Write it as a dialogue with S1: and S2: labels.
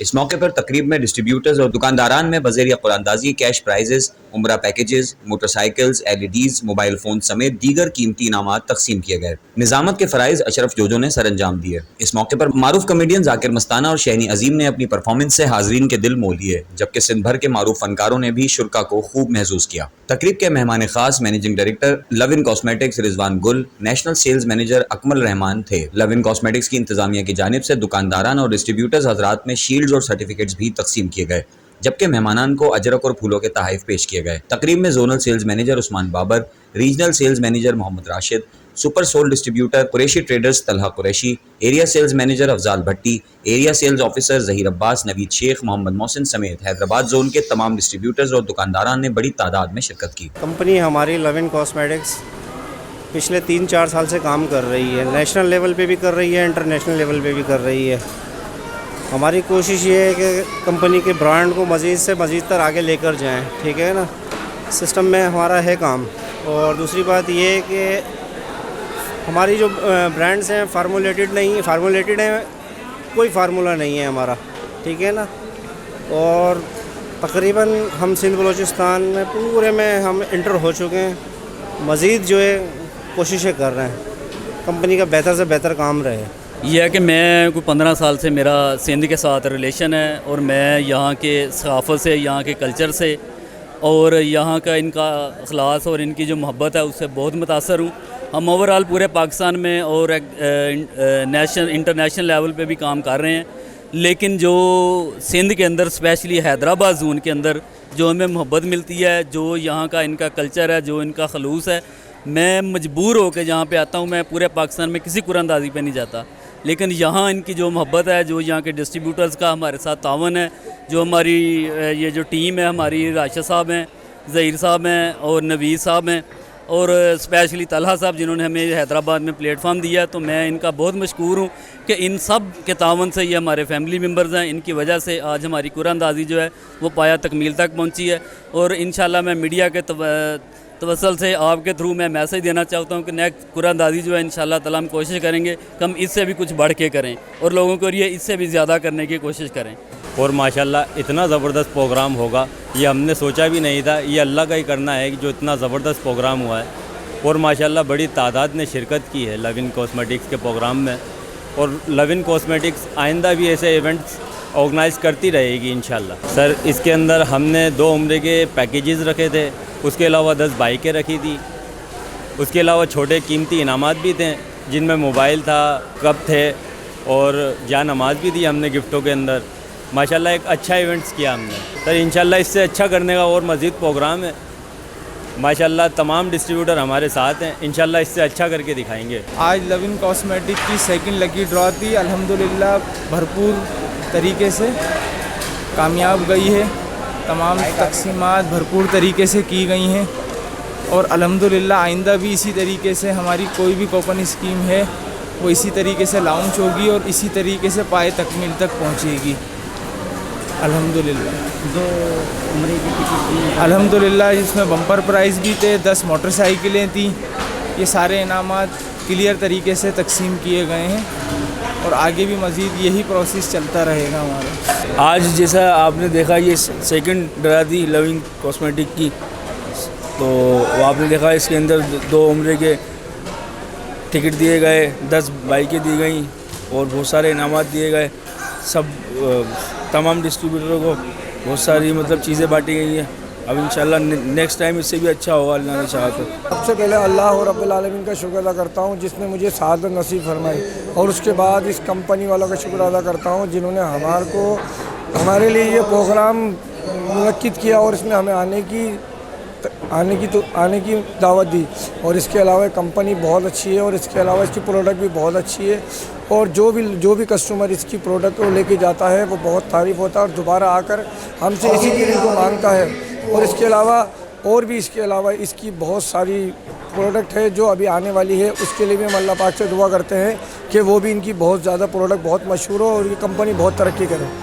S1: इस मौके पर तकरीब में डिस्ट्रीब्यूटर्स और दुकानदारान में बज़ेरिया कुरानदाजी कैश प्राइजेस, उम्रा packages, motorcycles, LEDs, mobile phone समेत दीगर कीमती इनामात तकसीम किए गए। निजामत के फ़राइज़ अशरफ जोजो ने सरअंजाम दिए। इस मौके पर मारूफ कमेडियन जाकिर मस्ताना और शहनी अजीम ने अपनी परफॉर्मेंस से हाजरीन के दिल मोह लिए, जबकि सिंध भर के मारूफ फनकारों ने भी शुरका को खूब महसूस किया। तकरीब के मेहमान खास managing director Love In Cosmetics Rizwan Gul, national sales manager Akmal Rehman थे। लव इन कॉस्मेटिक्स की इंतजामिया की जानिब से दुकानदारान और डिस्ट्रीब्यूटर्स हजरात में शील्ड्स और सर्टिफिकेट्स भी तकसीम किए गए, जबकि मेहमानान को अजरक और फूलों के तहाइफ पेश किए गए। तकरीब में zonal sales manager Usman Babar, regional sales manager Mohammad Rashid, super sole distributor Qureshi traders Talha Qureshi, area sales manager Afzal Bhatti, area sales officer Zaheer Abbas, Naveed Sheikh, Mohammad Mohsin समेत हैदराबाद जोन के तमाम डिस्ट्रीब्यूटर्स और दुकानदारान ने बड़ी तादाद में शिरकत की।
S2: कंपनी हमारी लव इन कॉस्मेटिक्स पिछले 3-4 साल से काम कर रही है। नेशनल लेवल पे भी कर रही है, इंटरनेशनल लेवल पे भी कर रही है। हमारी कोशिश ये है कि कंपनी के ब्रांड को मज़ीद से मज़ीद तर आगे लेकर जाएं, ठीक है ना। सिस्टम में हमारा है काम। और दूसरी बात ये है कि हमारी जो ब्रांड्स हैं फार्मूलेटेड हैं, कोई फार्मूला नहीं है हमारा, ठीक है ना। और तकरीबन हम सिंध बलूचिस्तान में पूरे में हम इंटर हो चुके हैं। मज़ीद जो है कोशिशें कर रहे हैं कंपनी का बेहतर से बेहतर काम रहे।
S3: यह है कि मैं कोई 15 साल से मेरा सिंध के साथ रिलेशन है और मैं यहाँ के सकाफ़त से, यहाँ के कल्चर से और यहाँ का इनका अखलास और इनकी जो मोहब्बत है उससे बहुत मुतासर हूँ। हम ओवरऑल पूरे पाकिस्तान में और इंटरनेशनल लेवल पे भी काम कर रहे हैं, लेकिन जो सिंध के अंदर स्पेशली हैदराबाद जोन के अंदर जो हमें मोहब्बत मिलती है, जो यहाँ का इनका कल्चर है, जो इनका खलूस है, मैं मजबूर होकर यहाँ पे आता हूँ। मैं पूरे पाकिस्तान में किसी कुरानदाजी पे नहीं जाता, लेकिन यहाँ इनकी जो मोहब्बत है, जो यहाँ के डिस्ट्रीब्यूटर्स का हमारे साथ तावन है, जो हमारी ये जो टीम है, हमारी राशिद साहब हैं, ज़हीर साहब हैं और नवीद साहब हैं और स्पेशली तलहा साहब जिन्होंने हमें हैदराबाद में प्लेटफॉर्म दिया, तो मैं इनका बहुत मशकूर हूँ कि इन सब के तावन से ये हमारे फैमिली मेम्बर्स हैं। इनकी वजह से आज हमारी कुरानदाजी जो है वो पाया तकमील तक पहुँची है। और इंशाल्लाह मैं मीडिया के तवसल से आपके थ्रू मैं मैसेज देना चाहता हूँ कि नेक्स्ट कुरानदाजी जो है इंशाल्लाह ताला हम कोशिश करेंगे कि हम इससे भी कुछ बढ़ के करें और लोगों को ये इससे भी ज़्यादा करने की कोशिश करें।
S4: और माशाल्लाह इतना ज़बरदस्त प्रोग्राम होगा ये हमने सोचा भी नहीं था। ये अल्लाह का ही करना है कि जो इतना ज़बरदस्त प्रोग्राम हुआ है। और माशाल्लाह बड़ी तादाद ने शिरकत की है लव इन कॉस्मेटिक्स के प्रोग्राम में। और लव इन कॉस्मेटिक्स आइंदा भी ऐसे इवेंट्स ऑर्गेनाइज़ करती रहेगी इंशाल्लाह। सर इसके अंदर हमने 2 उम्रे के पैकेजेस रखे थे, उसके अलावा 10 बाइकें रखी थी, उसके अलावा छोटे कीमती इनामात भी थे जिनमें मोबाइल था, कप थे और जा नमाज भी दी हमने गिफ्टों के अंदर। माशाल्लाह एक अच्छा इवेंट्स किया हमने। सर इंशाल्लाह इससे अच्छा करने का और मज़ीद प्रोग्राम है। माशाल्लाह तमाम डिस्ट्रीब्यूटर हमारे साथ हैं, इंशाल्लाह इससे अच्छा करके दिखाएंगे।
S5: आज लव इन कॉस्मेटिक की सेकंड लकी ड्रॉ थी, अल्हम्दुलिल्लाह भरपूर तरीके से कामयाब गई है। तमाम तकसीमात भरपूर तरीके से की गई हैं और अल्हम्दुलिल्लाह आइंदा भी इसी तरीके से हमारी कोई भी कूपन स्कीम है वो इसी तरीके से लॉन्च होगी और इसी तरीके से पाए तकमील तक पहुँचेगी अल्हम्दुलिल्लाह। इसमें बम्पर प्राइज़ भी थे, 10 मोटरसाइकिलें थी। ये सारे इनामात क्लियर तरीके से तकसीम किए गए हैं और आगे भी मज़ीद यही प्रोसेस चलता रहेगा हमारा।
S6: आज जैसा आपने देखा ये सेकंड ड्रा थी लव इन कॉस्मेटिक की, तो आपने देखा इसके अंदर 2 उम्रे के टिकट दिए गए, 10 बाइकें दी गई और बहुत सारे इनामात दिए गए। सब तमाम डिस्ट्रीब्यूटरों को बहुत सारी मतलब चीज़ें बांटी गई हैं। अब इंशाल्लाह नेक्स्ट टाइम इससे भी अच्छा होगा अल्लाह ने चाहा तो।
S7: सबसे पहले अल्लाह और रब्बुल आलमीन का शुक्र अदा करता हूँ जिसने मुझे सआदत नसीब फरमाई, और उसके बाद इस कंपनी वालों का शुक्र अदा करता हूँ जिन्होंने हमारे लिए ये प्रोग्राम मुनक्किद किया और इसमें हमें आने की दावत दी। और इसके अलावा कंपनी बहुत अच्छी है और इसके अलावा इसकी प्रोडक्ट भी बहुत अच्छी है और जो भी कस्टमर इसकी प्रोडक्ट को लेके जाता है वो बहुत तारीफ़ होता है और दोबारा आकर हमसे इसी क्रीम को मांगता है। और इसके अलावा इसकी बहुत सारी प्रोडक्ट है जो अभी आने वाली है, उसके लिए भी हम अल्लाह पाक से दुआ करते हैं कि वो भी इनकी बहुत ज़्यादा प्रोडक्ट बहुत मशहूर हो और ये कंपनी बहुत तरक्की करे।